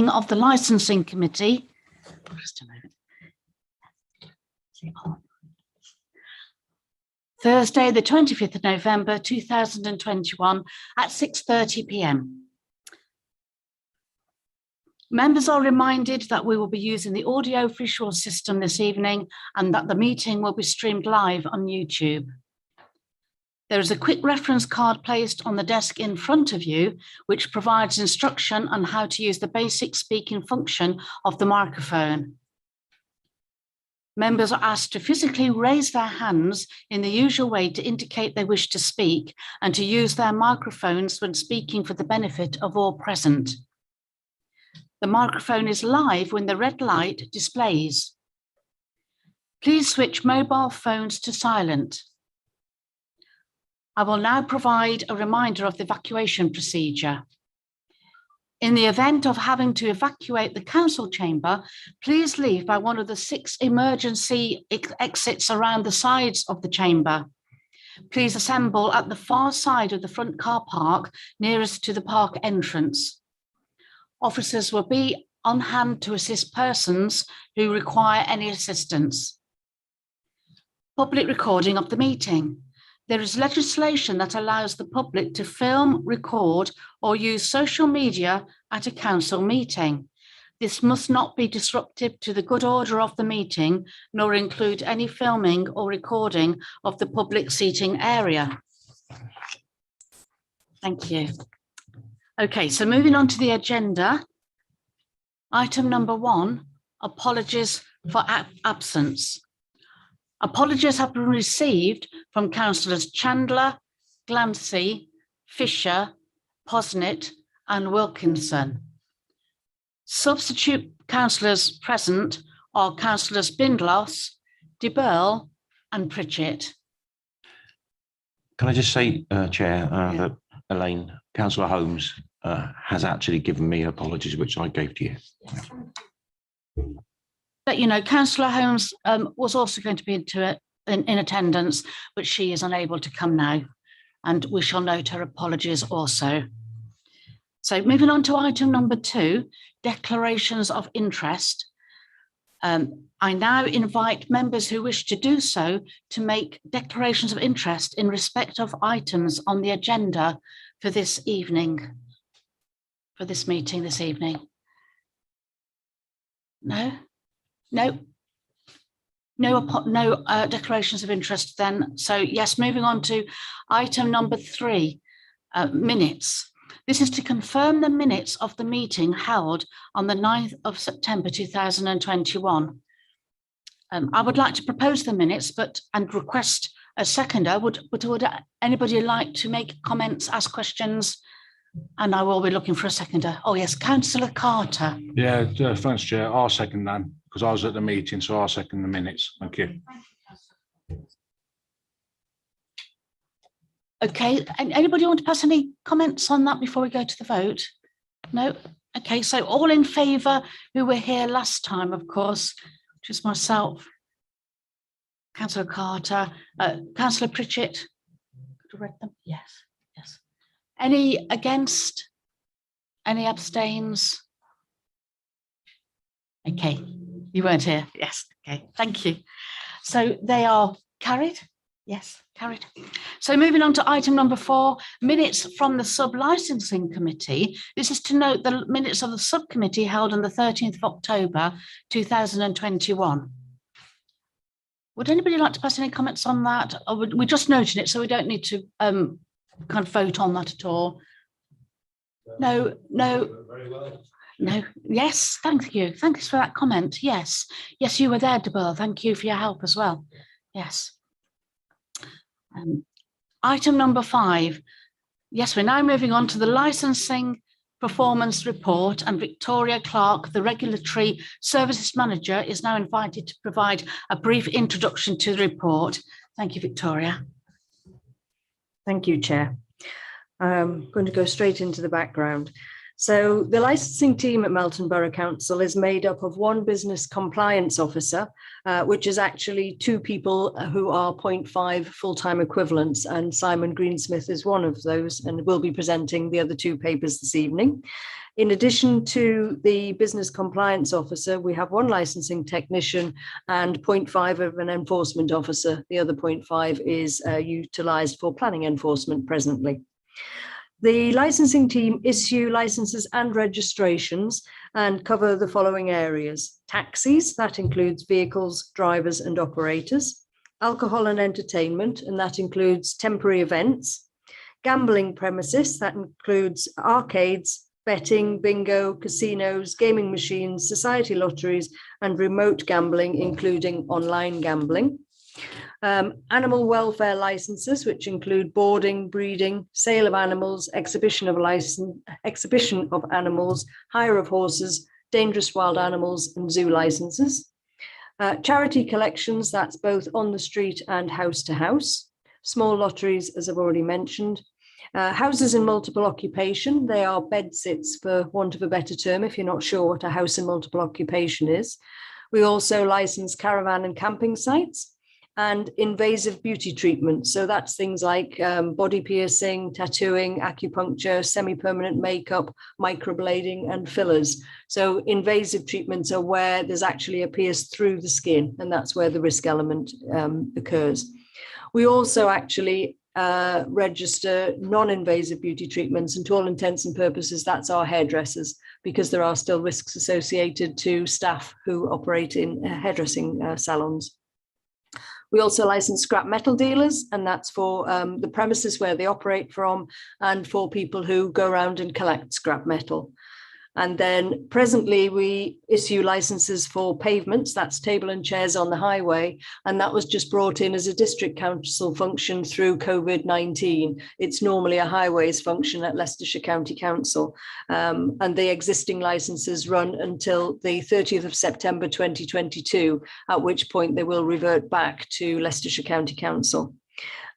of the Licensing Committee. Just a moment. Thursday, the 25th of November, 2021 at 6:30 p.m. Members are reminded that we will be using the audio visual system this evening and that the meeting will be streamed live on YouTube. There is a quick reference card placed on the desk in front of you, which provides instruction on how to use the basic speaking function of the microphone. Members are asked to physically raise their hands in the usual way to indicate they wish to speak and to use their microphones when speaking for the benefit of all present. The microphone is live when the red light displays. Please switch mobile phones to silent. I will now provide a reminder of the evacuation procedure. In the event of having to evacuate the council chamber, please leave by one of the 6 emergency exits around the sides of the chamber. Please assemble at the far side of the front car park nearest to the park entrance. Officers will be on hand to assist persons who require any assistance. Public recording of the meeting. There is legislation that allows the public to film, record, or use social media at a council meeting. This must not be disruptive to the good order of the meeting, nor include any filming or recording of the public seating area. Thank you. Okay, so moving on to the agenda. Item number 1, apologies for absence. Apologies have been received from councillors Chandler, Glancy, Fisher, Posnett and Wilkinson. Substitute councillors present are councillors Bindloss, Burle and Pritchett. Can I just say, Chair, that Elaine, Councillor Holmes has actually given me apologies, which I gave to you. Yes. But, you know, Councillor Holmes was also going to be in attendance, but she is unable to come now, and we shall note her apologies also. So moving on to item number 2, declarations of interest. I now invite members who wish to do so to make declarations of interest in respect of items on the agenda for this evening, for this meeting this evening. No? No declarations of interest then. So yes, moving on to item number 3, minutes. This is to confirm the minutes of the meeting held on the 9th of September 2021. I would like to propose the minutes and request a seconder. Would anybody like to make comments, ask questions? And I will be looking for a seconder. Oh yes, Councillor Carter. Yeah, thanks, Chair. I'll second that because I was at the meeting, so I'll second the minutes. Thank you. Okay, and anybody want to pass any comments on that before we go to the vote? No? Okay, so all in favour who were here last time, of course, which is myself, Councillor Carter, Councillor Pritchett. Could have read them? Yes, yes. Any against? Any abstains? Okay, you weren't here. Yes, okay, thank you. So they are carried. Yes, carried. So moving on to item number 4, minutes from the sub-licensing committee. This is to note the minutes of the subcommittee held on the 13th of October 2021. Would anybody like to pass any comments on that? Or we're just noting it, so we don't need to kind of vote on that at all. No, no. No, yes, thank you. Thanks for that comment. Yes, yes, you were there, Burle. Thank you for your help as well. Yes. Item number 5. Yes, we're now moving on to the licensing performance report, and Victoria Clarke, the regulatory services manager, is now invited to provide a brief introduction to the report. Thank you, Victoria. Thank you, Chair. I'm going to go straight into the background. So the licensing team at Melton Borough Council is made up of one business compliance officer, which is actually two people who are 0.5 full-time equivalents, and Simon Greensmith is one of those and will be presenting the other two papers this evening. In addition to the business compliance officer, we have one licensing technician and 0.5 of an enforcement officer. The other 0.5 is utilised for planning enforcement presently. The licensing team issue licenses and registrations and cover the following areas: taxis, that includes vehicles, drivers and operators; alcohol and entertainment, and that includes temporary events; gambling premises, that includes arcades, betting, bingo, casinos, gaming machines, society lotteries and remote gambling, including online gambling. Animal welfare licenses, which include boarding, breeding, sale of animals, exhibition of animals, hire of horses, dangerous wild animals and zoo licenses. Charity collections, that's both on the street and house to house. Small lotteries, as I've already mentioned. Houses in multiple occupation, they are bed sits for want of a better term if you're not sure what a house in multiple occupation is. We also license caravan and camping sites. And invasive beauty treatments. So that's things like body piercing, tattooing, acupuncture, semi-permanent makeup, microblading and fillers. So invasive treatments are where there's actually a pierce through the skin, and that's where the risk element occurs. We also actually register non-invasive beauty treatments, and to all intents and purposes, that's our hairdressers, because there are still risks associated to staff who operate in hairdressing salons. We also license scrap metal dealers, and that's for the premises where they operate from and for people who go around and collect scrap metal. And then presently we issue licenses for pavements, that's table and chairs on the highway. And that was just brought in as a district council function through COVID-19. It's normally a highways function at Leicestershire County Council. And the existing licenses run until the 30th of September 2022, at which point they will revert back to Leicestershire County Council.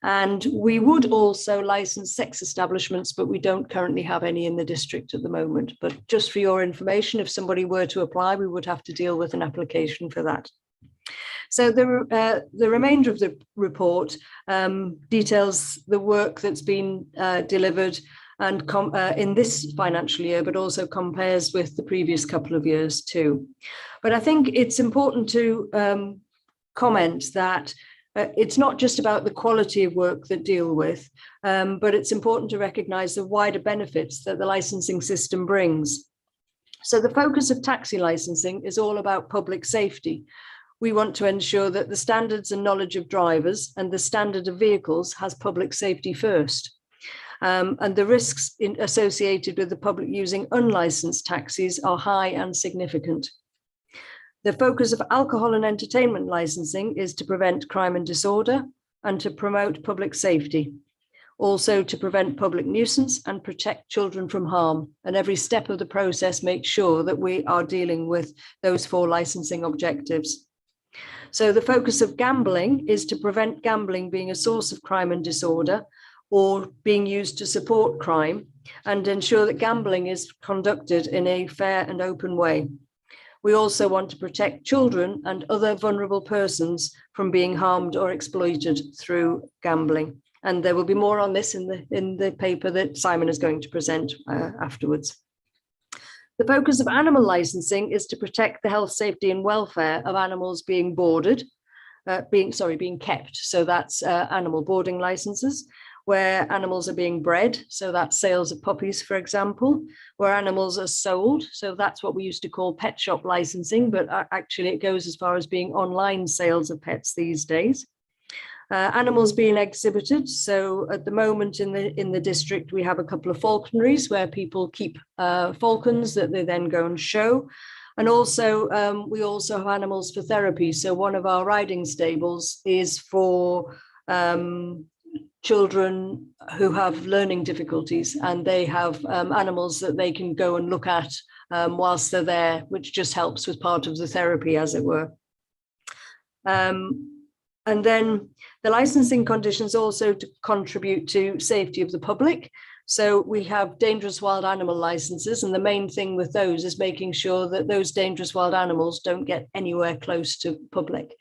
And we would also license sex establishments, but we don't currently have any in the district at the moment. But just for your information, if somebody were to apply, we would have to deal with an application for that. So the remainder of the report details the work that's been delivered and in this financial year, but also compares with the previous couple of years too. But I think it's important to comment that it's not just about the quality of work that deal with, but it's important to recognise the wider benefits that the licensing system brings. So the focus of taxi licensing is all about public safety. We want to ensure that the standards and knowledge of drivers and the standard of vehicles has public safety first. And the risks associated with the public using unlicensed taxis are high and significant. The focus of alcohol and entertainment licensing is to prevent crime and disorder and to promote public safety. Also to prevent public nuisance and protect children from harm. And every step of the process makes sure that we are dealing with those 4 licensing objectives. So the focus of gambling is to prevent gambling being a source of crime and disorder or being used to support crime, and ensure that gambling is conducted in a fair and open way. We also want to protect children and other vulnerable persons from being harmed or exploited through gambling. And there will be more on this in the paper that Simon is going to present afterwards. The focus of animal licensing is to protect the health, safety and welfare of animals being being kept. So that's animal boarding licenses, where animals are being bred. So that's sales of puppies, for example, where animals are sold. So that's what we used to call pet shop licensing, but actually it goes as far as being online sales of pets these days. Animals being exhibited. So at the moment in the district, we have a couple of falconries where people keep falcons that they then go and show. And also, we also have animals for therapy. So one of our riding stables is for children who have learning difficulties, and they have animals that they can go and look at whilst they're there, which just helps with part of the therapy, as it were. And then the licensing conditions also to contribute to safety of the public. So we have dangerous wild animal licenses, and the main thing with those is making sure that those dangerous wild animals don't get anywhere close to public,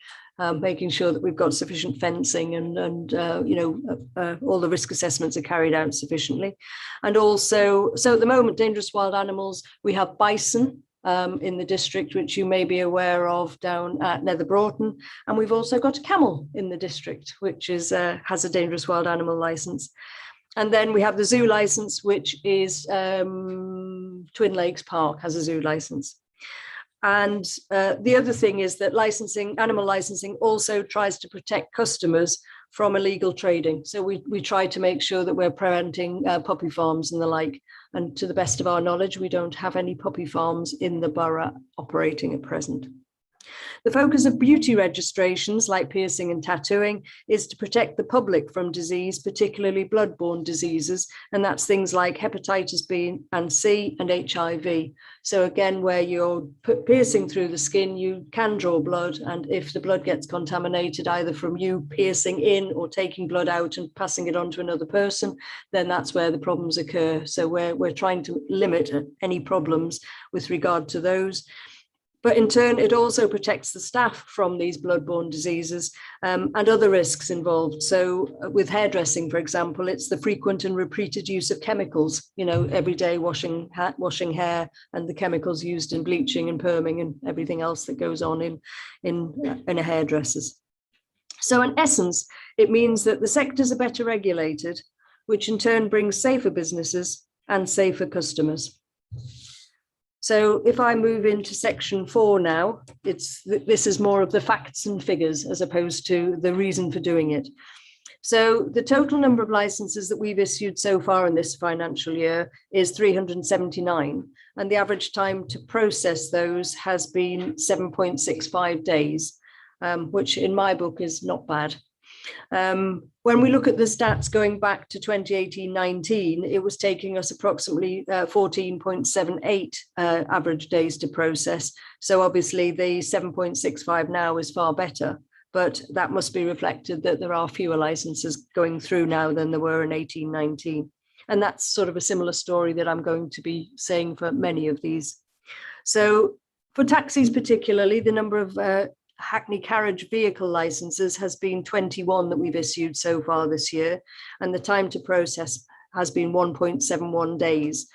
making sure that we've got sufficient fencing and all the risk assessments are carried out sufficiently. And also, so at the moment, dangerous wild animals, we have bison in the district, which you may be aware of down at Nether Broughton. And we've also got a camel in the district, which is has a dangerous wild animal license. And then we have the zoo license, which is Twin Lakes Park has a zoo license. And the other thing is that animal licensing also tries to protect customers from illegal trading. So we try to make sure that we're preventing puppy farms and the like. And to the best of our knowledge, we don't have any puppy farms in the borough operating at present. The focus of beauty registrations like piercing and tattooing is to protect the public from disease, particularly blood-borne diseases, and that's things like hepatitis B and C and HIV. So again, where you're piercing through the skin, you can draw blood, and if the blood gets contaminated either from you piercing in or taking blood out and passing it on to another person, then that's where the problems occur. So we're trying to limit any problems with regard to those. But in turn, it also protects the staff from these blood-borne diseases and other risks involved. So with hairdressing, for example, it's the frequent and repeated use of chemicals, every day washing hair and the chemicals used in bleaching and perming and everything else that goes on in a hairdresser's. So in essence, it means that the sectors are better regulated, which in turn brings safer businesses and safer customers. So if I move into section 4 now, this is more of the facts and figures as opposed to the reason for doing it. So the total number of licenses that we've issued so far in this financial year is 379, and the average time to process those has been 7.65 days, which in my book is not bad. When we look at the stats going back to 2018-19, it was taking us approximately 14.78 average days to process. So obviously the 7.65 now is far better, but that must be reflected that there are fewer licenses going through now than there were in 18-19. And that's sort of a similar story that I'm going to be saying for many of these. So for taxis particularly, the number of Hackney carriage vehicle licenses has been 21 that we've issued so far this year, and the time to process has been 1.71 days.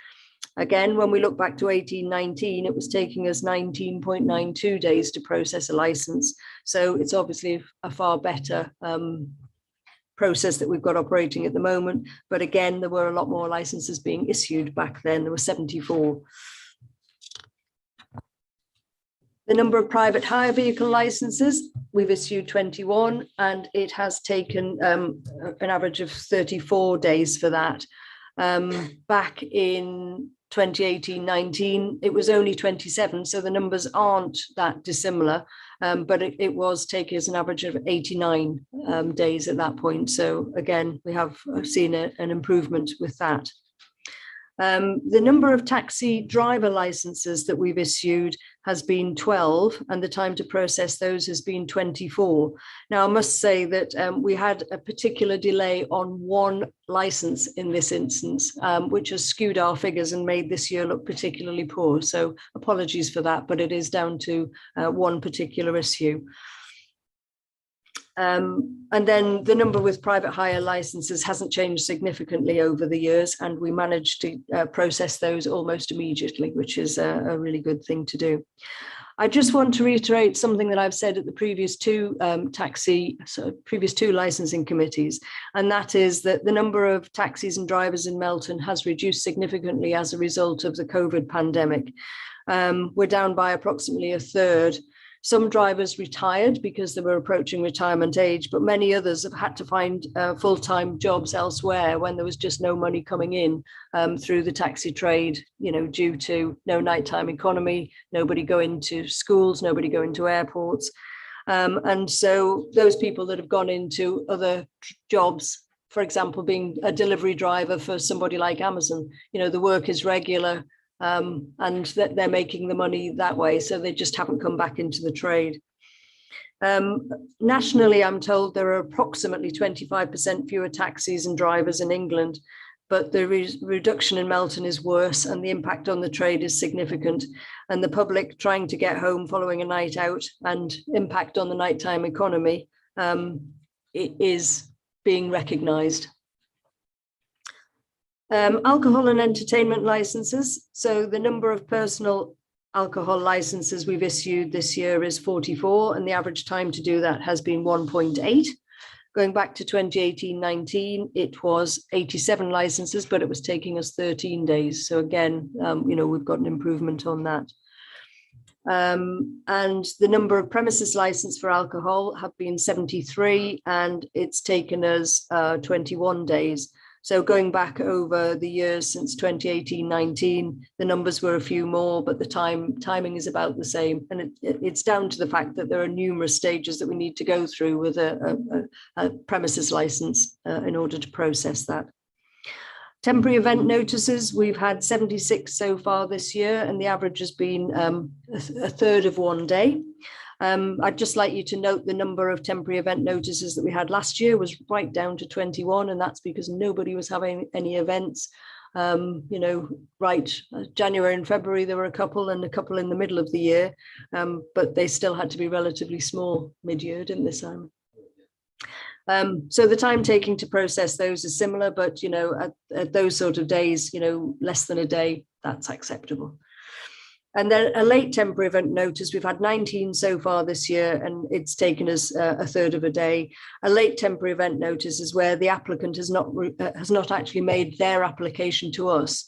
Again, when we look back to 18-19, it was taking us 19.92 days to process a license. So it's obviously a far better process that we've got operating at the moment. But again, there were a lot more licenses being issued back then. There were 74. The number of private hire vehicle licenses, we've issued 21, and it has taken an average of 34 days for that. Back in 2018-19, it was only 27, so the numbers aren't that dissimilar, but it was taking us an average of 89 days at that point. So again, we have seen an improvement with that. The number of taxi driver licenses that we've issued has been 12, and the time to process those has been 24. Now, I must say that we had a particular delay on one license in this instance, which has skewed our figures and made this year look particularly poor. So apologies for that, but it is down to one particular issue. And then the number with private hire licenses hasn't changed significantly over the years, and we managed to process those almost immediately, which is a really good thing to do. I just want to reiterate something that I've said at the previous two licensing committees, and that is that the number of taxis and drivers in Melton has reduced significantly as a result of the COVID pandemic. We're down by approximately a third. Some drivers retired because they were approaching retirement age, but many others have had to find full-time jobs elsewhere when there was just no money coming in through the taxi trade, due to no nighttime economy, nobody going to schools, nobody going to airports. And so those people that have gone into other jobs, for example, being a delivery driver for somebody like Amazon, the work is regular, and that they're making the money that way, so they just haven't come back into the trade. Nationally, I'm told there are approximately 25% fewer taxis and drivers in England, but the reduction in Melton is worse and the impact on the trade is significant. And the public trying to get home following a night out and impact on the nighttime economy it is being recognised. Alcohol and entertainment licenses. So the number of personal alcohol licenses we've issued this year is 44, and the average time to do that has been 1.8. Going back to 2018-19, it was 87 licenses, but it was taking us 13 days. So again, we've got an improvement on that. And the number of premises licensed for alcohol have been 73, and it's taken us 21 days. So going back over the years since 2018-19, the numbers were a few more, but the timing is about the same. And it's down to the fact that there are numerous stages that we need to go through with a premises license in order to process that. Temporary event notices, we've had 76 so far this year, and the average has been a third of one day. I'd just like you to note the number of temporary event notices that we had last year was right down to 21, and that's because nobody was having any events. January and February, there were a couple and a couple in the middle of the year, but they still had to be relatively small mid-year, didn't they, Simon? So the time taking to process those is similar, but, at those sort of days, less than a day, that's acceptable. And then a late temporary event notice, we've had 19 so far this year, and it's taken us a third of a day. A late temporary event notice is where the applicant has not actually made their application to us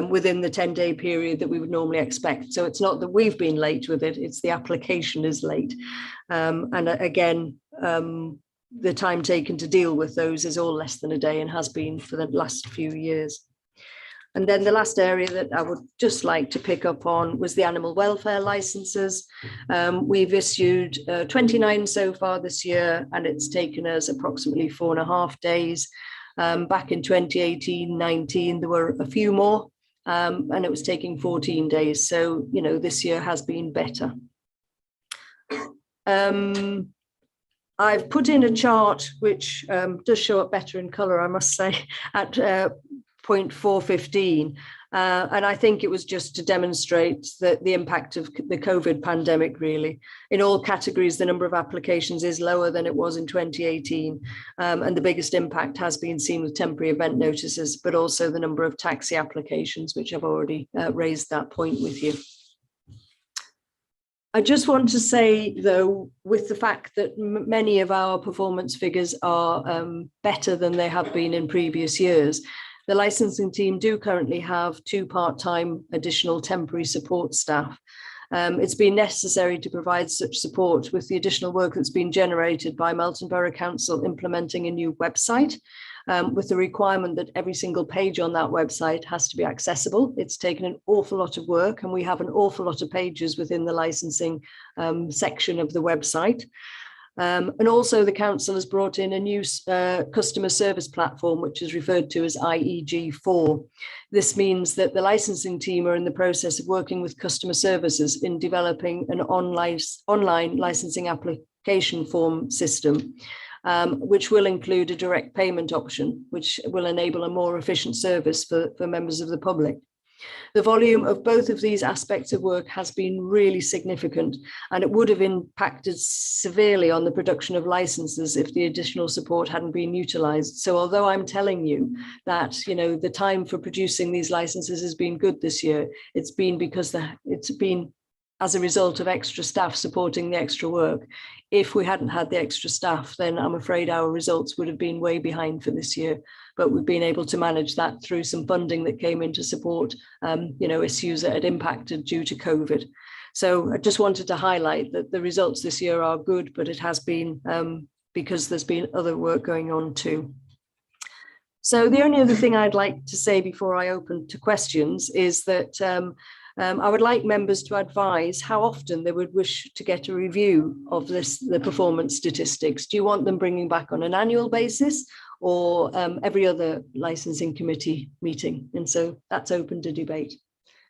within the 10-day period that we would normally expect. So it's not that we've been late with it, it's the application is late. And again, the time taken to deal with those is all less than a day and has been for the last few years. And then the last area that I would just like to pick up on was the animal welfare licenses. We've issued 29 so far this year, and it's taken us approximately 4.5 days. Back in 2018-19, there were a few more, and it was taking 14 days. So, this year has been better. I've put in a chart which does show up better in colour, I must say, at point 415. And I think it was just to demonstrate that the impact of the COVID pandemic, really. In all categories, the number of applications is lower than it was in 2018. And the biggest impact has been seen with temporary event notices, but also the number of taxi applications, which I've already raised that point with you. I just want to say, though, with the fact that many of our performance figures are better than they have been in previous years, the licensing team do currently have 2 part-time additional temporary support staff. It's been necessary to provide such support with the additional work that's been generated by Melton Borough Council implementing a new website, with the requirement that every single page on that website has to be accessible. It's taken an awful lot of work, and we have an awful lot of pages within the licensing section of the website. And also the council has brought in a new customer service platform, which is referred to as IEG4. This means that the licensing team are in the process of working with customer services in developing an online licensing application form system, which will include a direct payment option, which will enable a more efficient service for members of the public. The volume of both of these aspects of work has been really significant, and it would have impacted severely on the production of licenses if the additional support hadn't been utilised. So although I'm telling you that, the time for producing these licenses has been good this year, it's been because it's been as a result of extra staff supporting the extra work. If we hadn't had the extra staff, then I'm afraid our results would have been way behind for this year. But we've been able to manage that through some funding that came in to support, issues that had impacted due to COVID. So I just wanted to highlight that the results this year are good, but it has been because there's been other work going on too. So the only other thing I'd like to say before I open to questions is that I would like members to advise how often they would wish to get a review of the performance statistics. Do you want them bringing back on an annual basis, or every other licensing committee meeting? And so that's open to debate.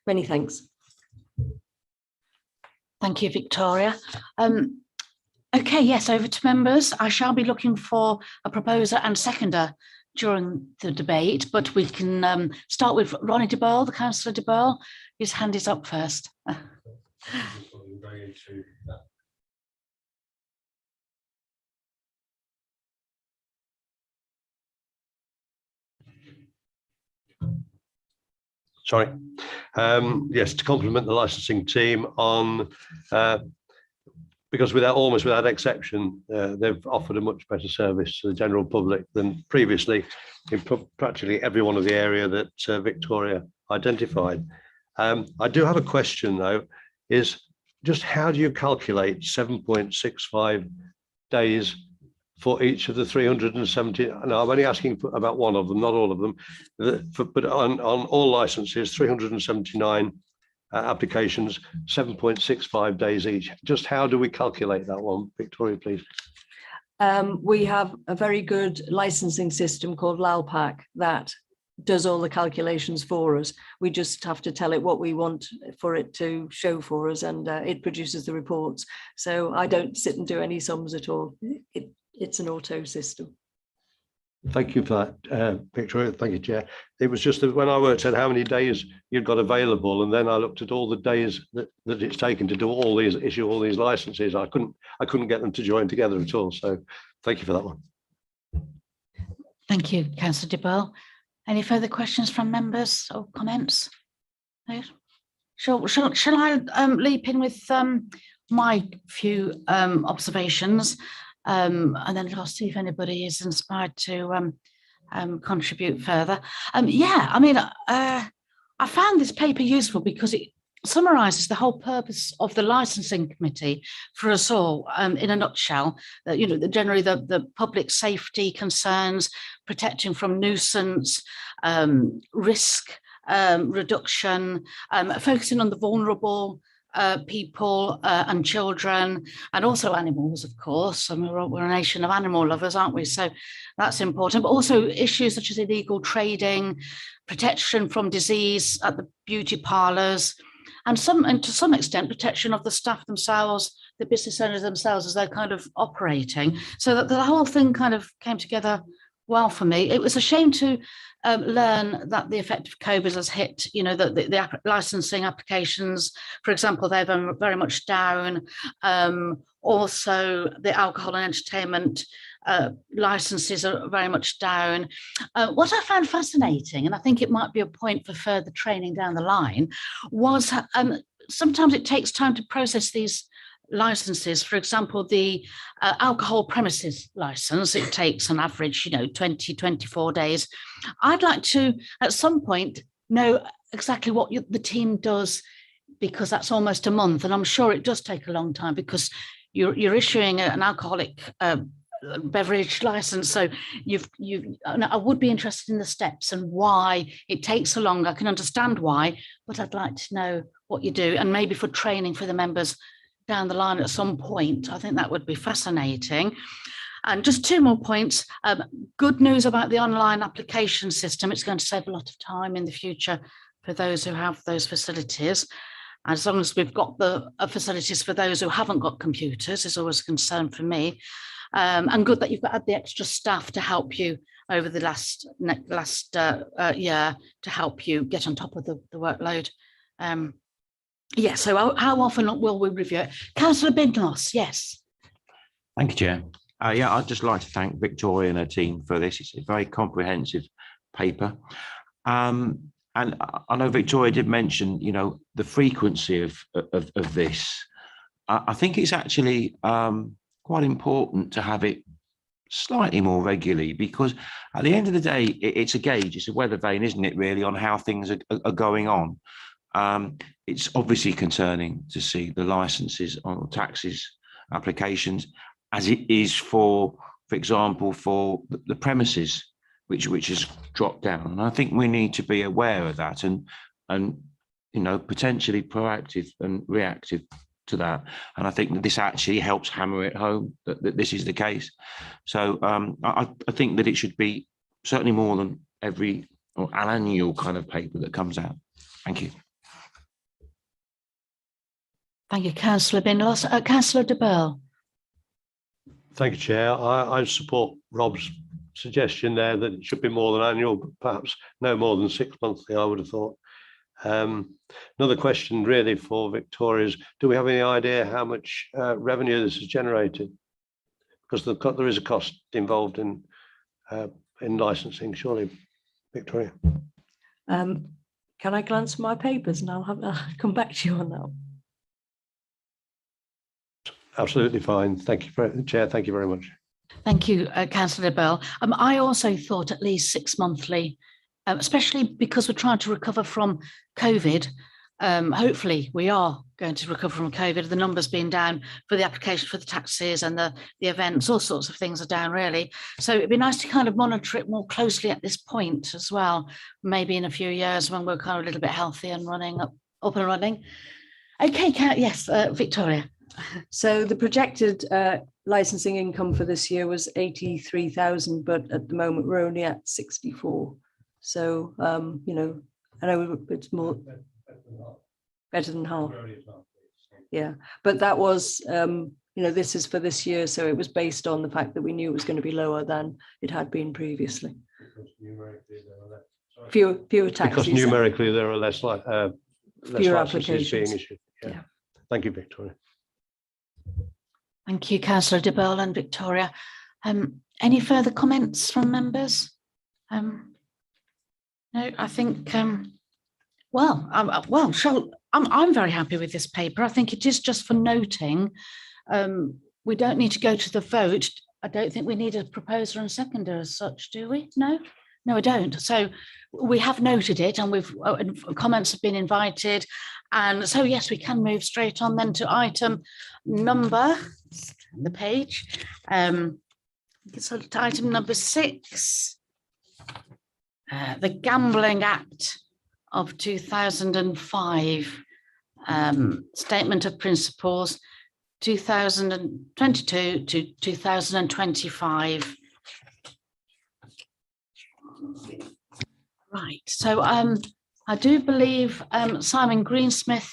Many thanks. Thank you, Victoria. Okay, yes, over to members. I shall be looking for a proposer and seconder during the debate, but we can start with Ronnie de Burle, the Councillor de Burle. His hand is up first. Sorry. Yes, to compliment the licensing team on, because almost without exception, they've offered a much better service to the general public than previously in practically every one of the area that Victoria identified. I do have a question though, is just how do you calculate 7.65 days for each of the 370? No, I'm only asking about one of them, not all of them. But on all licenses, 379 applications, 7.65 days each. Just how do we calculate that one? Victoria, please. We have a very good licensing system called LALPAC that does all the calculations for us. We just have to tell it what we want for it to show for us, and it produces the reports. So I don't sit and do any sums at all. It's an auto system. Thank you for that, Victoria. Thank you, Chair. It was just that when I worked out how many days you've got available, and then I looked at all the days that it's taken to do all these, issue all these licenses, I couldn't get them to join together at all. So thank you for that one. Thank you, Councillor de Burle. Any further questions from members or comments? No? Shall I leap in with my few observations? And then I'll see if anybody is inspired to contribute further. Yeah, I mean, I found this paper useful because it summarises the whole purpose of the licensing committee for us all in a nutshell. You know, generally the public safety concerns, protecting from nuisance, risk reduction, focusing on the vulnerable people and children, and also animals, of course. I mean, we're a nation of animal lovers, aren't we? So that's important, but also issues such as illegal trading, protection from disease at the beauty parlours, and to some extent protection of the staff themselves, the business owners themselves as they're kind of operating. So that the whole thing kind of came together well for me. It was a shame to learn that the effect of COVID has hit, you know, the licensing applications, for example, they're very much down. Also, the alcohol and entertainment licenses are very much down. What I found fascinating, and I think it might be a point for further training down the line, was sometimes it takes time to process these licenses. For example, the alcohol premises license, it takes on average, 20, 24 days. I'd like to, at some point, know exactly what the team does, because that's almost a month. And I'm sure it does take a long time because you're issuing an alcoholic beverage license. So I would be interested in the steps and why it takes so long. I can understand why, but I'd like to know what you do, and maybe for training for the members down the line at some point. I think that would be fascinating. And just two more points. Good news about the online application system. It's going to save a lot of time in the future for those who have those facilities. As long as we've got the facilities for those who haven't got computers is always a concern for me. And good that you've had the extra staff to help you over the last year to help you get on top of the workload. Yeah, so how often will we review it? Councillor Bindloss, yes. Thank you, Chair. Yeah, I'd just like to thank Victoria and her team for this. It's a very comprehensive paper. And I know Victoria did mention, the frequency of this. I think it's actually quite important to have it slightly more regularly, because at the end of the day, it's a gauge, it's a weather vane, isn't it, really, on how things are going on. It's obviously concerning to see the licenses on taxis applications, as it is for example, for the premises, which has dropped down. And I think we need to be aware of that and potentially proactive and reactive to that. And I think that this actually helps hammer it home that this is the case. So I think that it should be certainly more than an annual kind of paper that comes out. Thank you. Thank you, Councillor Bindloss. Councillor de Burle. Thank you, Chair. I support Rob's suggestion there that it should be more than annual, but perhaps no more than 6 monthly, I would have thought. Another question really for Victoria is, do we have any idea how much revenue this has generated? Because there is a cost involved in licensing, surely, Victoria. Can I glance at my papers and I'll come back to you on that? Absolutely fine. Thank you, Chair. Thank you very much. Thank you, Councillor Burle. I also thought at least 6 monthly, especially because we're trying to recover from COVID. Hopefully we are going to recover from COVID. The numbers being down for the application for the taxis and the events, all sorts of things are down really. So it'd be nice to kind of monitor it more closely at this point as well, maybe in a few years when we're kind of a little bit healthy and running up and running. Okay, yes, Victoria. So the projected licensing income for this year was 83,000, but at the moment we're only at 64. So, you know, I know it's more better than half. Yeah, but that was, you know, this is for this year. So it was based on the fact that we knew it was going to be lower than it had been previously. Fewer taxis. Because numerically there are less fewer applications being issued. Yeah. Thank you, Victoria. Thank you, Councillor de Burle and Victoria. Any further comments from members? No, I think, I'm very happy with this paper. I think it is just for noting. We don't need to go to the vote. I don't think we need a proposer and seconder as such, do we? No, we don't. So we have noted it and comments have been invited. And so, yes, we can move straight on then to item number, the page, it's item number 6, the Gambling Act of 2005, Statement of Principles, 2022 to 2025. Right, so I do believe Simon Greensmith,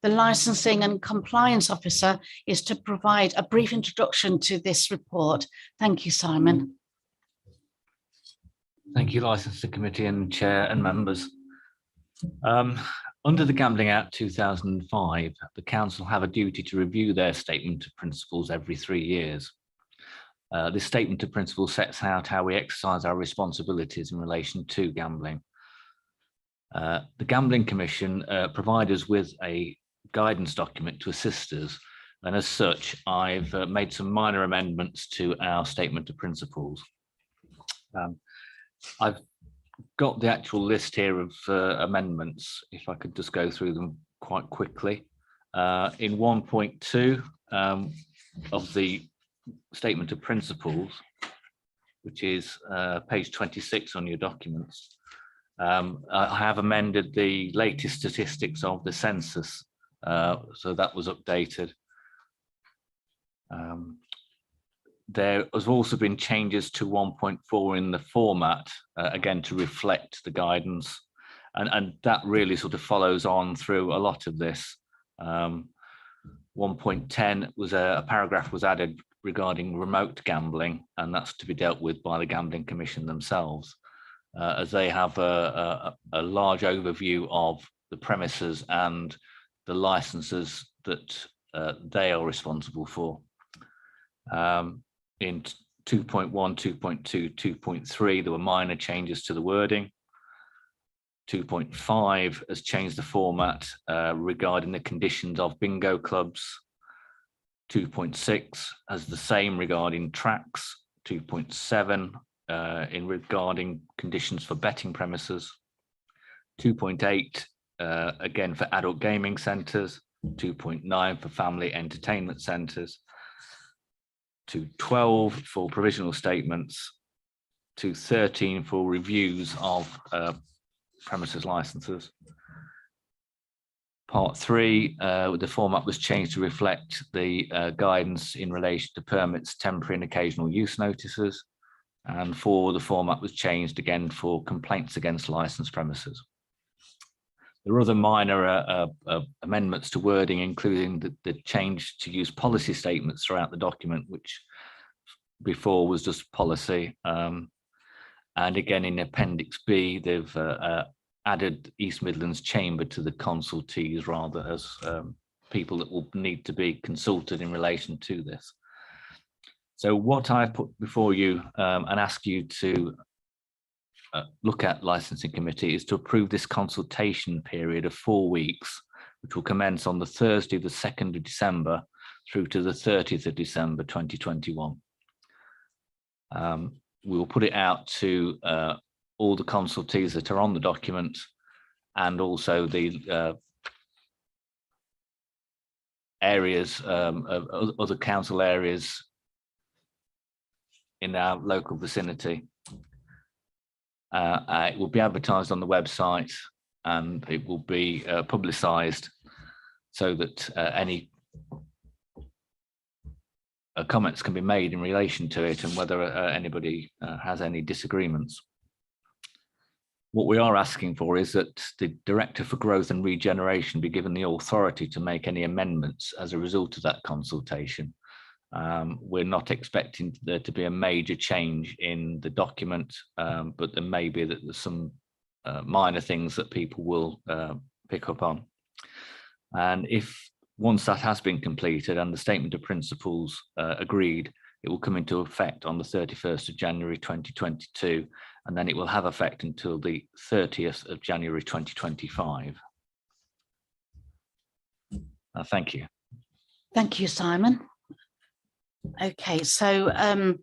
the Licensing and Compliance Officer, is to provide a brief introduction to this report. Thank you, Simon. Thank you, Licensing Committee and Chair and members. Under the Gambling Act 2005, the Council have a duty to review their Statement of Principles every 3 years. This Statement of Principles sets out how we exercise our responsibilities in relation to gambling. The Gambling Commission provides us with a guidance document to assist us, and as such, I've made some minor amendments to our Statement of Principles. I've got the actual list here of amendments, if I could just go through them quite quickly. In 1.2 of the Statement of Principles, which is page 26 on your documents, I have amended the latest statistics of the census, so that was updated. There has also been changes to 1.4 in the format, again, to reflect the guidance, and that really sort of follows on through a lot of this. 1.10 was a paragraph was added regarding remote gambling, and that's to be dealt with by the Gambling Commission themselves, as they have a large overview of the premises and the licenses that they are responsible for. In 2.1, 2.2, 2.3, there were minor changes to the wording. 2.5 has changed the format regarding the conditions of bingo clubs. 2.6 has the same regarding tracks. 2.7 in regarding conditions for betting premises. 2.8 again for adult gaming centres. 2.9 for family entertainment centres. To 12 for provisional statements, to 13 for reviews of premises licenses. Part 3, the format was changed to reflect the guidance in relation to permits, temporary and occasional use notices. And 4, the format was changed again for complaints against licensed premises. There are other minor amendments to wording, including the change to use policy statements throughout the document, which before was just policy. And again, in Appendix B, they've added East Midlands Chamber to the consultees rather as people that will need to be consulted in relation to this. So what I've put before you and ask you to look at licensing committee is to approve this consultation period of 4 weeks, which will commence on the Thursday, the 2nd of December through to the 30th of December 2021. We will put it out to all the consultees that are on the document and also the areas, other council areas in our local vicinity. It will be advertised on the website and it will be publicised so that any comments can be made in relation to it and whether anybody has any disagreements. What we are asking for is that the Director for Growth and Regeneration be given the authority to make any amendments as a result of that consultation. We're not expecting there to be a major change in the document, but there may be that there's some minor things that people will pick up on. And if once that has been completed and the statement of principles agreed, it will come into effect on the 31st of January 2022, and then it will have effect until the 30th of January 2025. Thank you. Thank you, Simon. Okay, so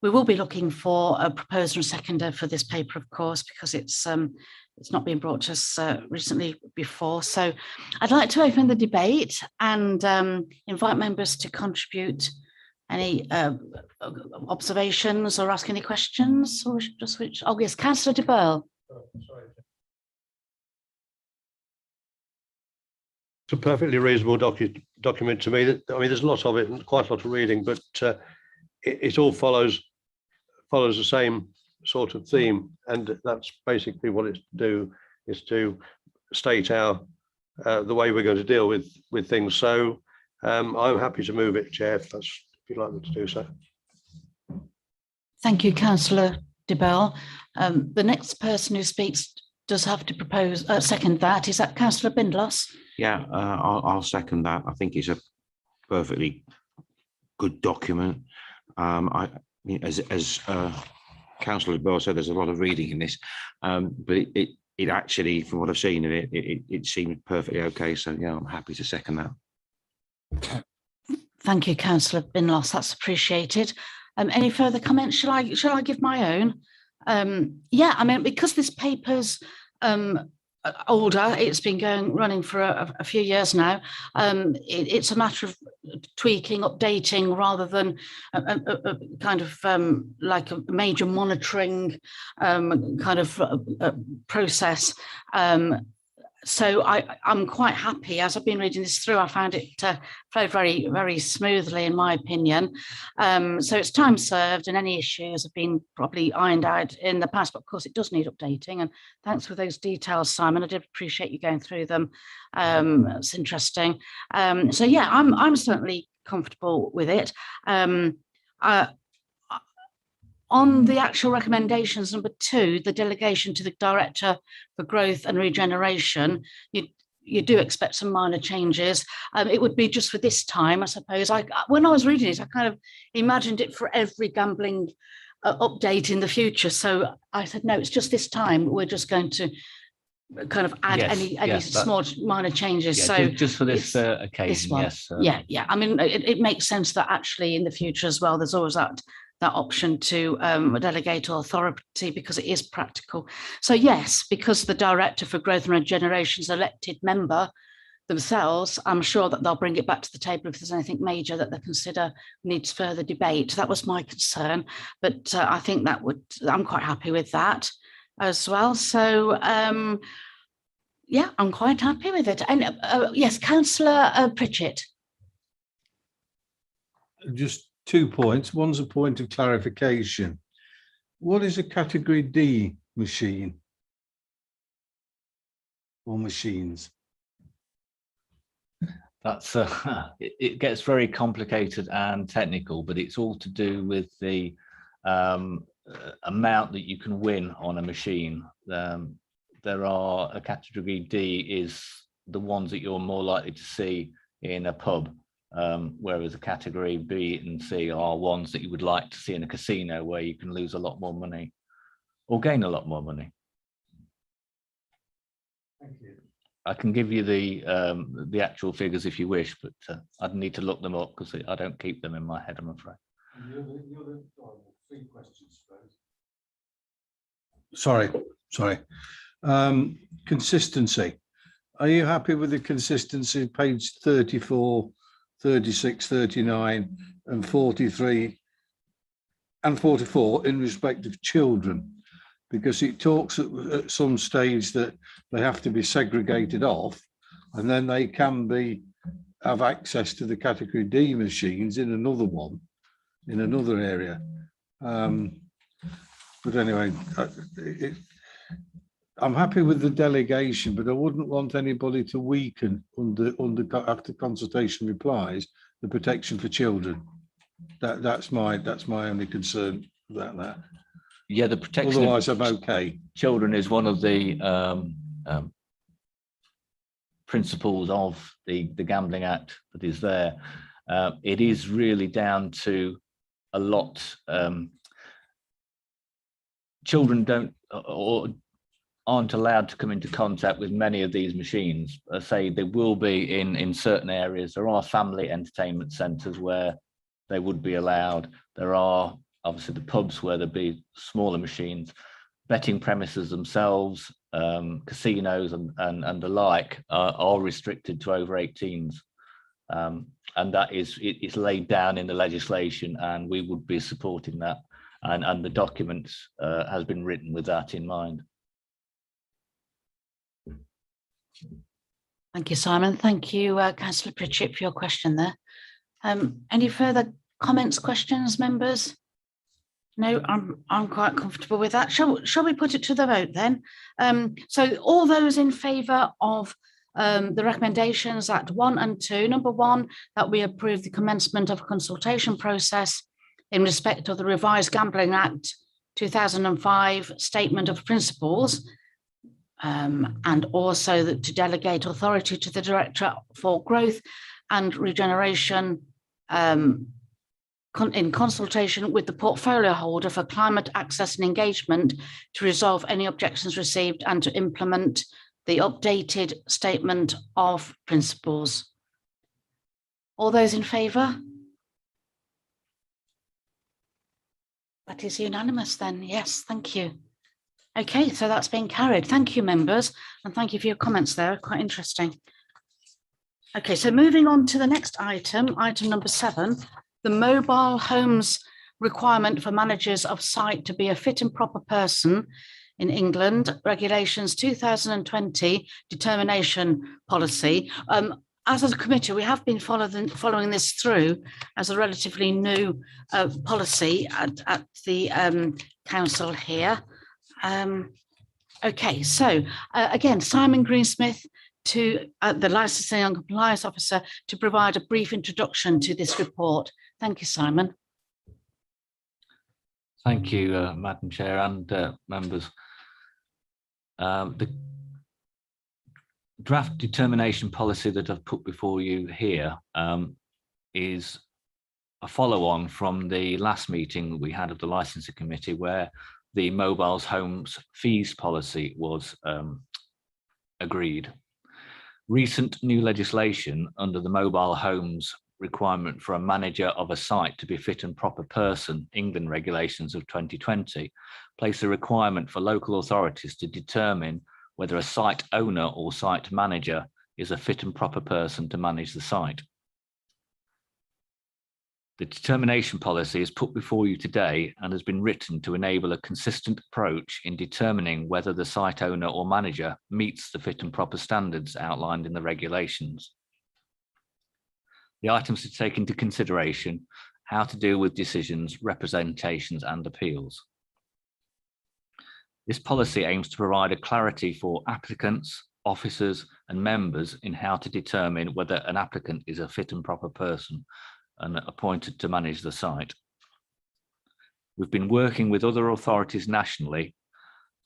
we will be looking for a proposer and seconder for this paper, of course, because it's not been brought to us recently before. So I'd like to open the debate and invite members to contribute any observations or ask any questions, or just switch. Oh yes, Councillor de Burle. It's a perfectly reasonable document to me. I mean, there's a lot of it and quite a lot of reading, but it all follows the same sort of theme, and that's basically what it's to do, is to state our the way we're going to deal with things. So I'm happy to move it, Chair, if you'd like me to do so. Thank you, Councillor de Burle. The next person who speaks does have to propose second that. Is that Cllr Bindloss? Yeah, I'll second that. I think it's a perfectly good document. As Councillor Burle said, there's a lot of reading in this, but it actually, from what I've seen of it, it seemed perfectly okay. So yeah, I'm happy to second that. Thank you, Councillor Bindloss. That's appreciated. Any further comments? Shall I give my own? Yeah, I mean, because this paper's older, it's been running for a few years now. It's a matter of tweaking, updating, rather than a kind of like a major monitoring kind of process. So I'm quite happy. As I've been reading this through, I found it flowed very, very smoothly, in my opinion. So it's time served, and any issues have been probably ironed out in the past. But of course, it does need updating. And thanks for those details, Simon. I did appreciate you going through them. It's interesting. So yeah, I'm certainly comfortable with it. On the actual recommendations, number 2, the delegation to the Director for Growth and Regeneration, you do expect some minor changes. It would be just for this time, I suppose. When I was reading it, I kind of imagined it for every gambling update in the future. So I said, no, it's just this time. We're just going to kind of add any small minor changes. Yeah, so just for this occasion, this one. yes. Yeah. I mean, it makes sense that actually in the future as well, there's always that option to delegate authority, because it is practical. So yes, because the Director for Growth and Regeneration is an elected member themselves, I'm sure that they'll bring it back to the table if there's anything major that they consider needs further debate. That was my concern, but I think I'm quite happy with that as well. So yeah, I'm quite happy with it. And yes, Cllr Pritchett. Just 2 points. One's a point of clarification. What is a category D machine or machines? That's it gets very complicated and technical, but it's all to do with the amount that you can win on a machine. There are a category D is the ones that you're more likely to see in a pub, whereas a category B and C are ones that you would like to see in a casino, where you can lose a lot more money or gain a lot more money. Thank you. I can give you the actual figures if you wish, but I'd need to look them up because I don't keep them in my head, I'm afraid. Three questions, sorry. Consistency. Are you happy with the consistency, page 34, 36, 39 and 43 and 44 in respect of children? Because it talks at some stage that they have to be segregated off, and then they can have access to the category D machines in another one, in another area. But anyway, I'm happy with the delegation, but I wouldn't want anybody to weaken after consultation replies the protection for children. That's my only concern about that. Yeah, the protection. Otherwise, I'm okay. Children is one of the principles of the Gambling Act that is there. It is really down to a lot. Children don't or aren't allowed to come into contact with many of these machines. I say they will be in certain areas. There are family entertainment centres where they would be allowed. There are obviously the pubs where there'd be smaller machines. Betting premises themselves, casinos and the like are restricted to over 18s. And that it's laid down in the legislation, and we would be supporting that. And the document has been written with that in mind. Thank you, Simon. Thank you, Councillor Pritchett, for your question there. Any further comments, questions, members? No, I'm quite comfortable with that. Shall we put it to the vote then? So all those in favour of the recommendations at 1 and 2, number 1, that we approve the commencement of a consultation process in respect of the revised Gambling Act 2005 Statement of Principles, and also that to delegate authority to the Director for Growth and Regeneration in consultation with the portfolio holder for climate access and engagement to resolve any objections received and to implement the updated Statement of Principles. All those in favour? That is unanimous then, yes, thank you. Okay, so that's been carried. Thank you, members, and thank you for your comments there, quite interesting. Okay, so moving on to the next item, item number 7, the mobile homes requirement for managers of site to be a fit and proper person in England, regulations 2020 determination policy. As a committee, we have been following this through as a relatively new policy at the council here. Okay, so again, Simon Greensmith, to the Licensing and Compliance Officer, to provide a brief introduction to this report. Thank you, Simon. Thank you, Madam Chair and members. The draft determination policy that I've put before you here is a follow-on from the last meeting we had of the Licensing Committee, where the mobiles homes fees policy was agreed. Recent new legislation under the mobile homes requirement for a manager of a site to be fit and proper person, England regulations of 2020, place a requirement for local authorities to determine whether a site owner or site manager is a fit and proper person to manage the site. The determination policy is put before you today and has been written to enable a consistent approach in determining whether the site owner or manager meets the fit and proper standards outlined in the regulations. The items to take into consideration: how to deal with decisions, representations and appeals. This policy aims to provide a clarity for applicants, officers and members in how to determine whether an applicant is a fit and proper person and appointed to manage the site. We've been working with other authorities nationally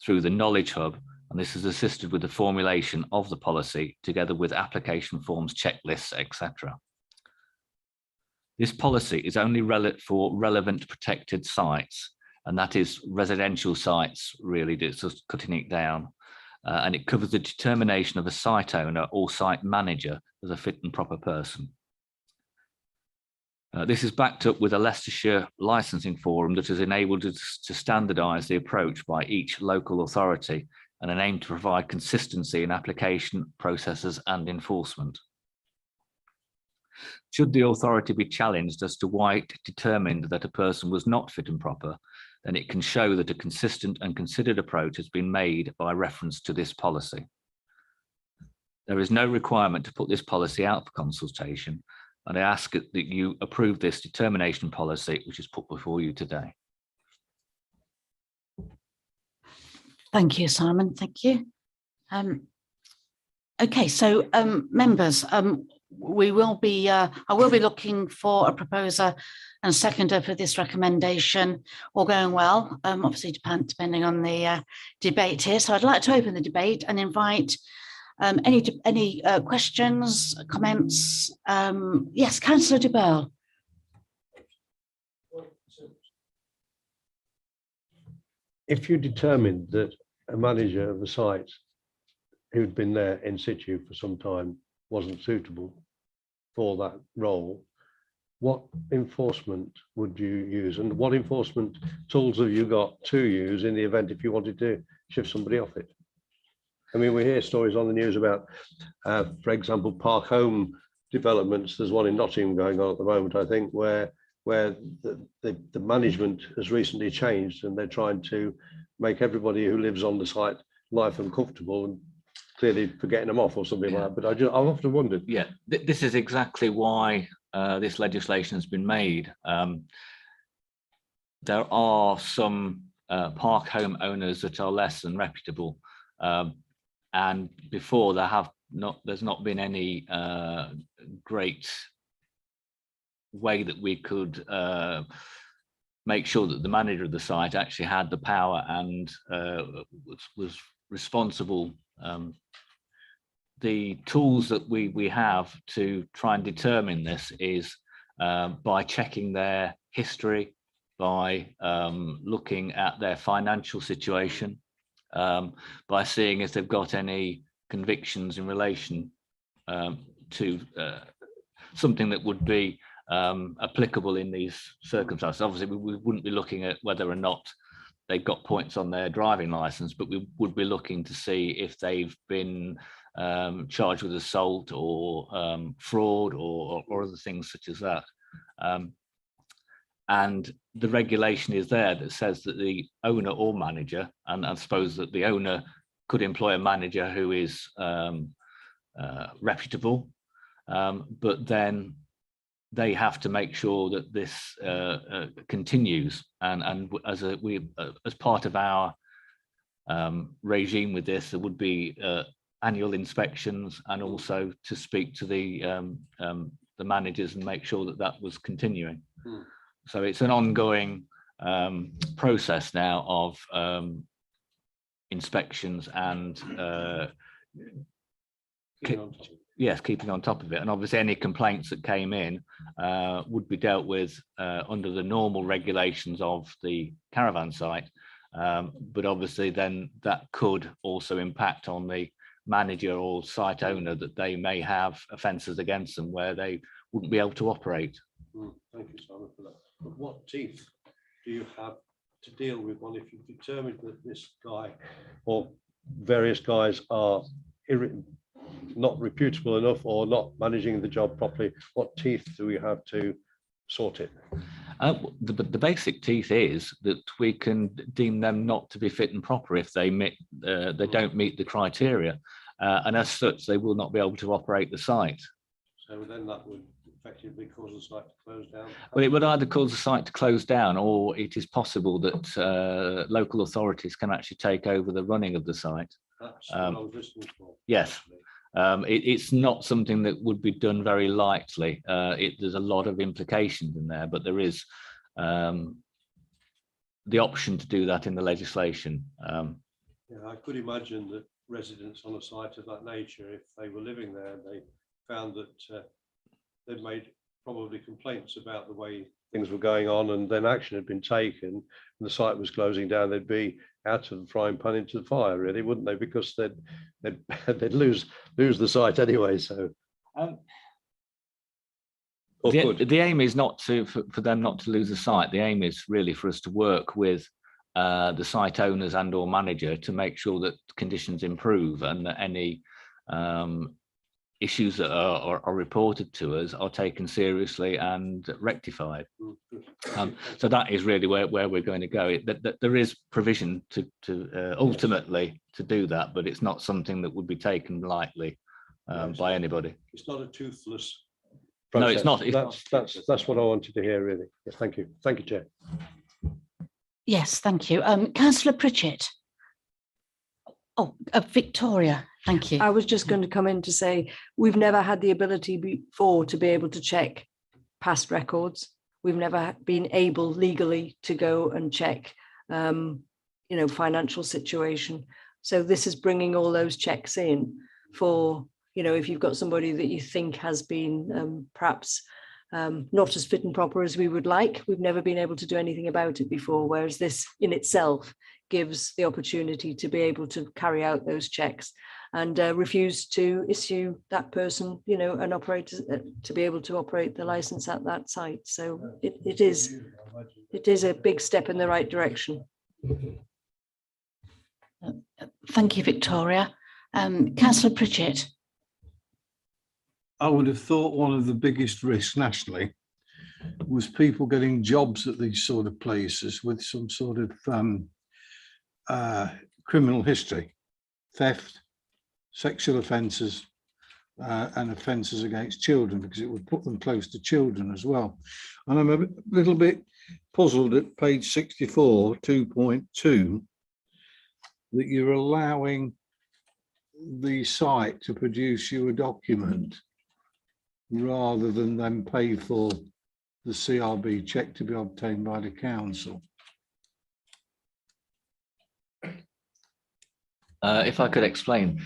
through the Knowledge Hub, and this has assisted with the formulation of the policy together with application forms, checklists, etc. This policy is only for relevant protected sites, and that is residential sites, really, that's just cutting it down. And it covers the determination of a site owner or site manager as a fit and proper person. This is backed up with a Leicestershire licensing forum that has enabled us to standardise the approach by each local authority and an aim to provide consistency in application, processes and enforcement. Should the authority be challenged as to why it determined that a person was not fit and proper, then it can show that a consistent and considered approach has been made by reference to this policy. There is no requirement to put this policy out for consultation, and I ask that you approve this determination policy, which is put before you today. Thank you, Simon. Thank you. Okay, so members, we will be. I will be looking for a proposer and seconder for this recommendation. All going well, obviously depending on the debate here. So I'd like to open the debate and invite any questions, comments. Yes, Councillor de Burle. If you determined that a manager of the site who'd been there in situ for some time wasn't suitable for that role, what enforcement would you use, and what enforcement tools have you got to use in the event if you wanted to shift somebody off it? I mean, we hear stories on the news about, for example, park home developments. There's one in Nottingham going on at the moment, I think, where the management has recently changed and they're trying to make everybody who lives on the site life uncomfortable and clearly for getting them off or something like that. But I've often wondered. Yeah, this is exactly why this legislation has been made. There are some park home owners that are less than reputable, and before there's not been any great way that we could make sure that the manager of the site actually had the power and was responsible. The tools that we have to try and determine this is by checking their history, by looking at their financial situation, by seeing if they've got any convictions in relation to something that would be applicable in these circumstances. Obviously, we wouldn't be looking at whether or not they've got points on their driving license, but we would be looking to see if they've been charged with assault or fraud or other things such as that. And the regulation is there that says that the owner or manager, and I suppose that the owner could employ a manager who is reputable, but then they have to make sure that this continues. And as part of our regime with this, there would be annual inspections and also to speak to the managers and make sure that that was continuing. So it's an ongoing process now of inspections and keeping on top of it. And obviously any complaints that came in would be dealt with under the normal regulations of the caravan site. But obviously then that could also impact on the manager or site owner, that they may have offences against them where they wouldn't be able to operate. Thank you, Simon, for that. But what teeth do you have to deal with one if you've determined that this guy or various guys are not reputable enough or not managing the job properly? What teeth do we have to sort it? The basic teeth is that we can deem them not to be fit and proper if they don't meet the criteria, and as such they will not be able to operate the site. So then that would effectively cause the site to close down? Well, it would either cause the site to close down, or it is possible that local authorities can actually take over the running of the site. That's what I was listening for. Yes. It's not something that would be done very lightly. There's a lot of implications in there, but there is the option to do that in the legislation. Yeah, I could imagine that residents on a site of that nature, if they were living there, they found that they'd made probably complaints about the way things were going on, and then action had been taken, and the site was closing down, they'd be out of the frying pan into the fire, really, wouldn't they? Because they'd lose the site anyway. So, the aim is not for them not to lose the site. The aim is really for us to work with the site owners and or manager to make sure that conditions improve, and that any issues that are reported to us are taken seriously and rectified. So that is really where we're going to go. There is provision to ultimately to do that, but it's not something that would be taken lightly by anybody. It's not a toothless process. No, it's not. That's what I wanted to hear, really. Yeah, thank you, Chair. Yes, thank you. Councillor Pritchett. Oh, Victoria, thank you. I was just going to come in to say, we've never had the ability before to be able to check past records. We've never been able legally to go and check, financial situation. So this is bringing all those checks in for, if you've got somebody that you think has been perhaps not as fit and proper as we would like. We've never been able to do anything about it before, whereas this in itself gives the opportunity to be able to carry out those checks and refuse to issue that person, an operator to be able to operate the license at that site. So it is a big step in the right direction. Thank you, Victoria. Councillor Pritchett. I would have thought one of the biggest risks nationally was people getting jobs at these sort of places with some sort of criminal history, theft, sexual offences, and offences against children, because it would put them close to children as well. And I'm a little bit puzzled at page 64, 2.2, that you're allowing the site to produce you a document rather than then pay for the CRB check to be obtained by the council. If I could explain,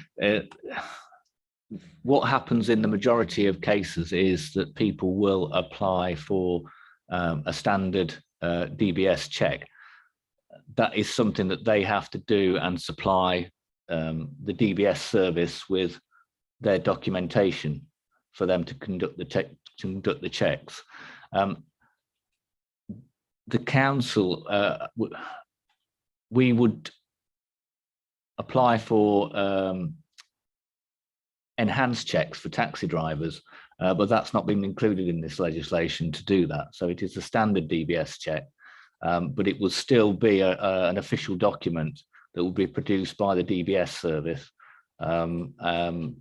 what happens in the majority of cases is that people will apply for a standard DBS check. That is something that they have to do and supply the DBS service with their documentation for them to conduct the checks. The council, we would apply for enhanced checks for taxi drivers, but that's not been included in this legislation to do that. So it is a standard DBS check, but it will still be an official document that will be produced by the DBS service, and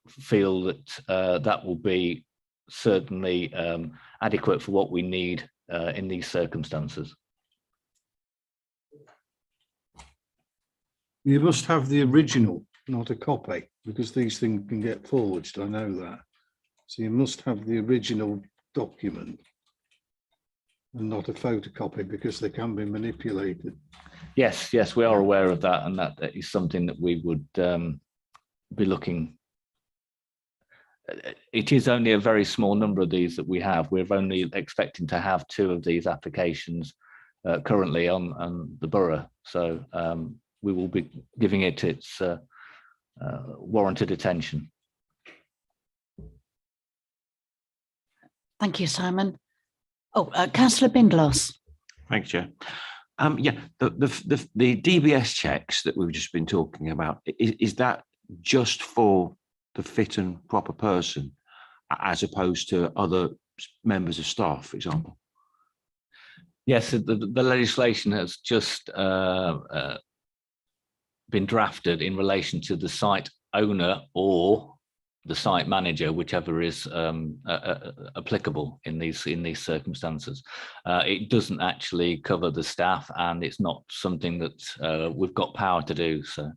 feel that that will be certainly adequate for what we need in these circumstances. You must have the original, not a copy, because these things can get forged, I know that. So you must have the original document and not a photocopy, because they can be manipulated. Yes, we are aware of that, and that is something that we would be looking. It is only a very small number of these that we have. We're only expecting to have 2 of these applications currently on the borough. So we will be giving it its warranted attention. Thank you, Simon. Councillor Bindloss. Thanks, Chair. Yeah, the DBS checks that we've just been talking about, is that just for the fit and proper person, as opposed to other members of staff, for example? Yes, the legislation has just been drafted in relation to the site owner or the site manager, whichever is applicable in these circumstances. It doesn't actually cover the staff, and it's not something that we've got power to do. So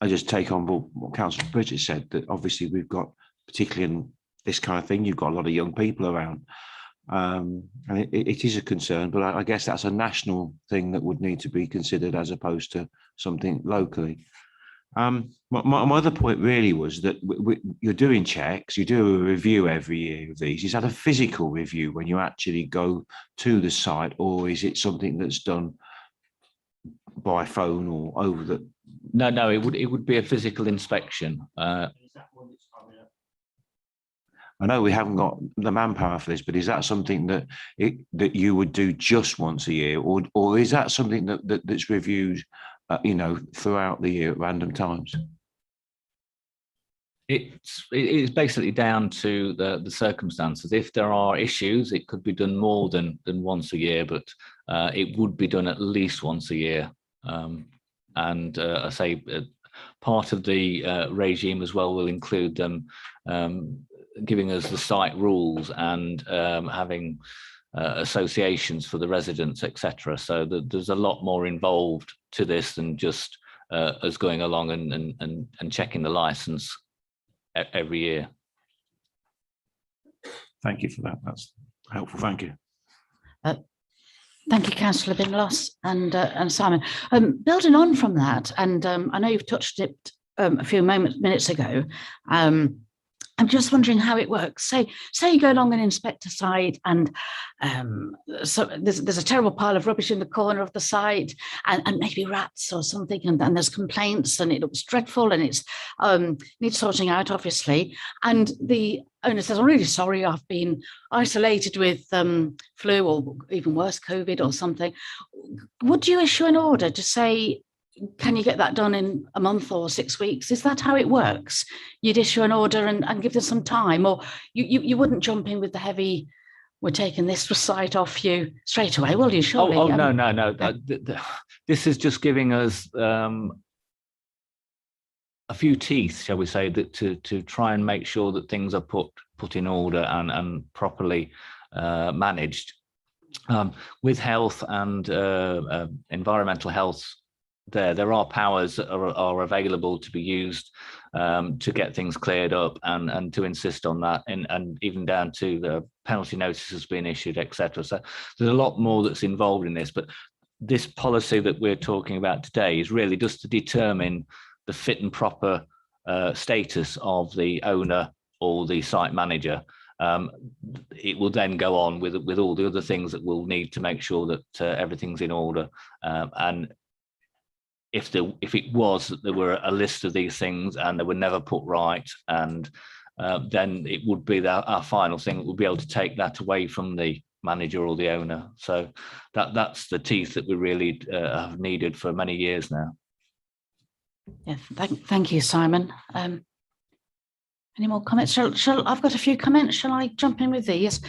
I just take on board what Councillor Pritchett said, that obviously we've got, particularly in this kind of thing, you've got a lot of young people around. And it is a concern, but I guess that's a national thing that would need to be considered as opposed to something locally. My other point really was that you're doing checks, you do a review every year of these. Is that a physical review when you actually go to the site, or is it something that's done by phone or over the? No, it would be a physical inspection. I know we haven't got the manpower for this, but is that something that you would do just once a year, or is that something that's reviewed, throughout the year at random times? It's basically down to the circumstances. If there are issues, it could be done more than once a year, but it would be done at least once a year. And I say part of the regime as well will include them giving us the site rules and having associations for the residents, etc. So there's a lot more involved to this than just us going along and checking the license every year. Thank you for that. That's helpful. Thank you. Thank you, Councillor Bindloss and Simon. Building on from that, and I know you've touched it a few minutes ago. I'm just wondering how it works. Say you go along and inspect a site, and so there's a terrible pile of rubbish in the corner of the site, and maybe rats or something, and there's complaints, and it looks dreadful, and it's needs sorting out, obviously. And the owner says, "I'm really sorry, I've been isolated with flu or even worse, COVID or something." Would you issue an order to say, can you get that done in a month or 6 weeks? Is that how it works? You'd issue an order and give them some time, or you wouldn't jump in with the heavy, we're taking this site off you straight away, will you? Surely. No. This is just giving us a few teeth, shall we say, that to try and make sure that things are put in order and properly managed. With health and environmental health, there are powers that are available to be used to get things cleared up and to insist on that, and even down to the penalty notices being issued, etc. So there's a lot more that's involved in this, but this policy that we're talking about today is really just to determine the fit and proper status of the owner or the site manager. It will then go on with all the other things that we'll need to make sure that everything's in order, and if it was that there were a list of these things and they were never put right, and then it would be our final thing. We'll be able to take that away from the manager or the owner. So that's the teeth that we really have needed for many years now. Yeah, thank you, Simon. Any more comments? I've got a few comments. Shall I jump in with these?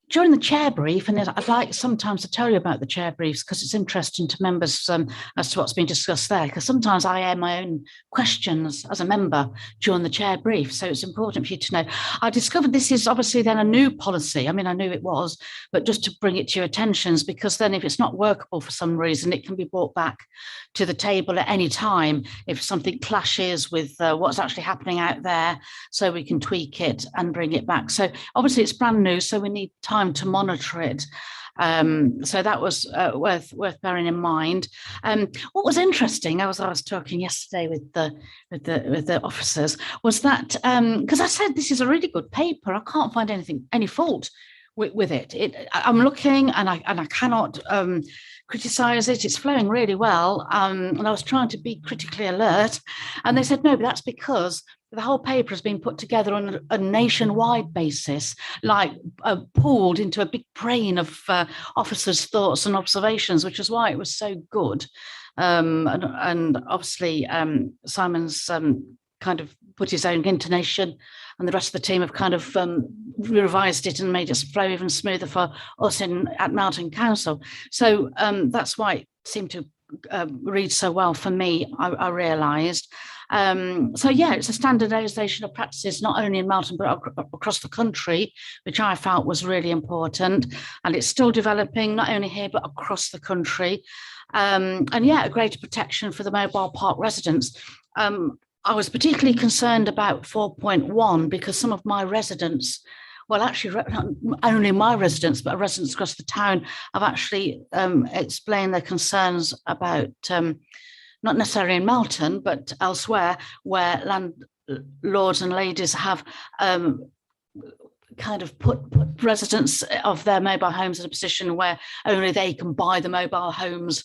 During the chair brief, and I'd like sometimes to tell you about the chair briefs because it's interesting to members as to what's been discussed there, because sometimes I air my own questions as a member during the chair brief, so it's important for you to know. I discovered this is obviously then a new policy. I mean, I knew it was, but just to bring it to your attentions, because then if it's not workable for some reason, it can be brought back to the table at any time if something clashes with what's actually happening out there, so we can tweak it and bring it back. So obviously it's brand new, so we need time to monitor it. So that was worth bearing in mind. What was interesting, I was talking yesterday with the officers, was that because I said this is a really good paper, I can't find any fault with it. I'm looking and I cannot criticize it. It's flowing really well, and I was trying to be critically alert, and they said no, but that's because the whole paper has been put together on a nationwide basis, like pooled into a big brain of officers' thoughts and observations, which is why it was so good. And obviously, Simon's kind of put his own intonation, and the rest of the team have kind of revised it and made it flow even smoother for us at Melton Council. So that's why it seemed to read so well for me, I realised. So yeah, it's a standardisation of practices, not only in Melton, but across the country, which I felt was really important. And it's still developing, not only here, but across the country. And yeah, a greater protection for the mobile park residents. I was particularly concerned about 4.1 because some of my residents well, actually, not only my residents, but residents across the town have actually explained their concerns about, not necessarily in Melton, but elsewhere, where landlords and ladies have kind of put residents of their mobile homes in a position where only they can buy the mobile homes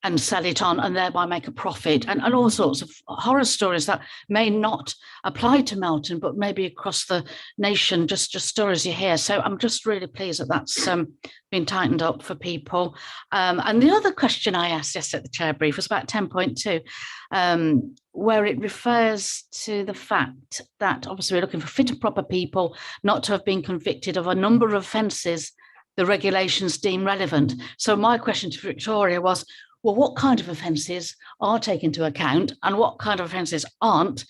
and sell it on and thereby make a profit, and all sorts of horror stories that may not apply to Melton, but maybe across the nation, just stories you hear. So I'm just really pleased that that's been tightened up for people. And the other question I asked yesterday at the chair brief was about 10.2, where it refers to the fact that obviously we're looking for fit and proper people not to have been convicted of a number of offences the regulations deem relevant. So my question to Victoria was, well, what kind of offences are taken into account and what kind of offences aren't?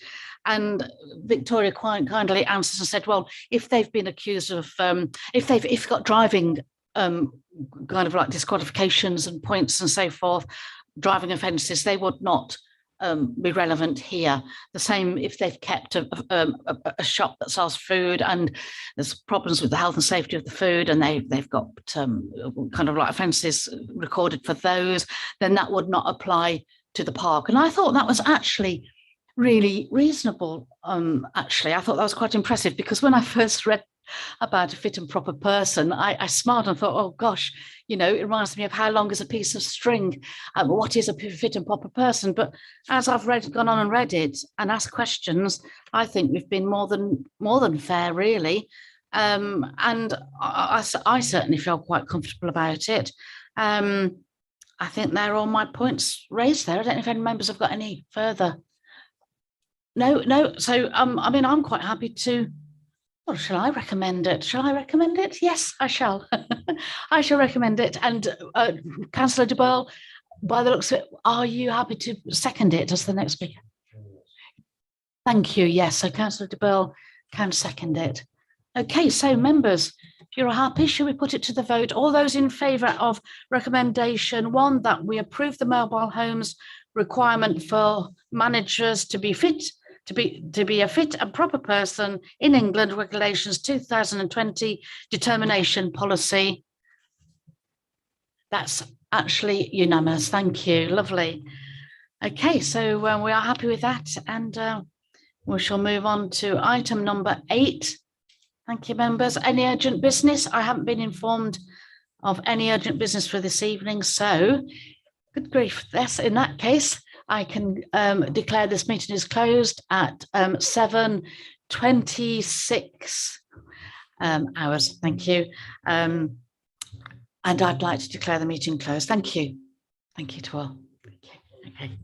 And Victoria quite kindly answers and said, well, if they've been accused of, if they've got driving kind of like disqualifications and points and so forth, driving offences, they would not be relevant here. The same if they've kept a shop that sells food and there's problems with the health and safety of the food and they've got kind of like offences recorded for those, then that would not apply to the park. And I thought that was actually really reasonable. Actually, I thought that was quite impressive, because when I first read about a fit and proper person, I smiled and thought, oh gosh, you know, it reminds me of how long is a piece of string? What is a fit and proper person? But as I've gone on and read it and asked questions, I think we've been more than fair, really. And I certainly feel quite comfortable about it. I think they're all my points raised there. I don't know if any members have got any further. No. So I mean, I'm quite happy to. Well, shall I recommend it? Shall I recommend it? Yes, I shall. I shall recommend it. And Councillor de Burle, by the looks of it, are you happy to second it as the next speaker? Thank you. Yes, so Councillor de Burle can second it. Okay, so members, if you're happy, shall we put it to the vote? All those in favour of recommendation 1, that we approve the mobile homes requirement for managers to be fit, to be a fit and proper person in England, regulations 2020 determination policy. That's actually unanimous. Thank you. Lovely. Okay, so we are happy with that, and we shall move on to item number 8. Thank you, members. Any urgent business? I haven't been informed of any urgent business for this evening, so good grief. Yes, in that case, I can declare this meeting is closed at 7:26 hours. Thank you. And I'd like to declare the meeting closed. Thank you. Thank you to all. Okay.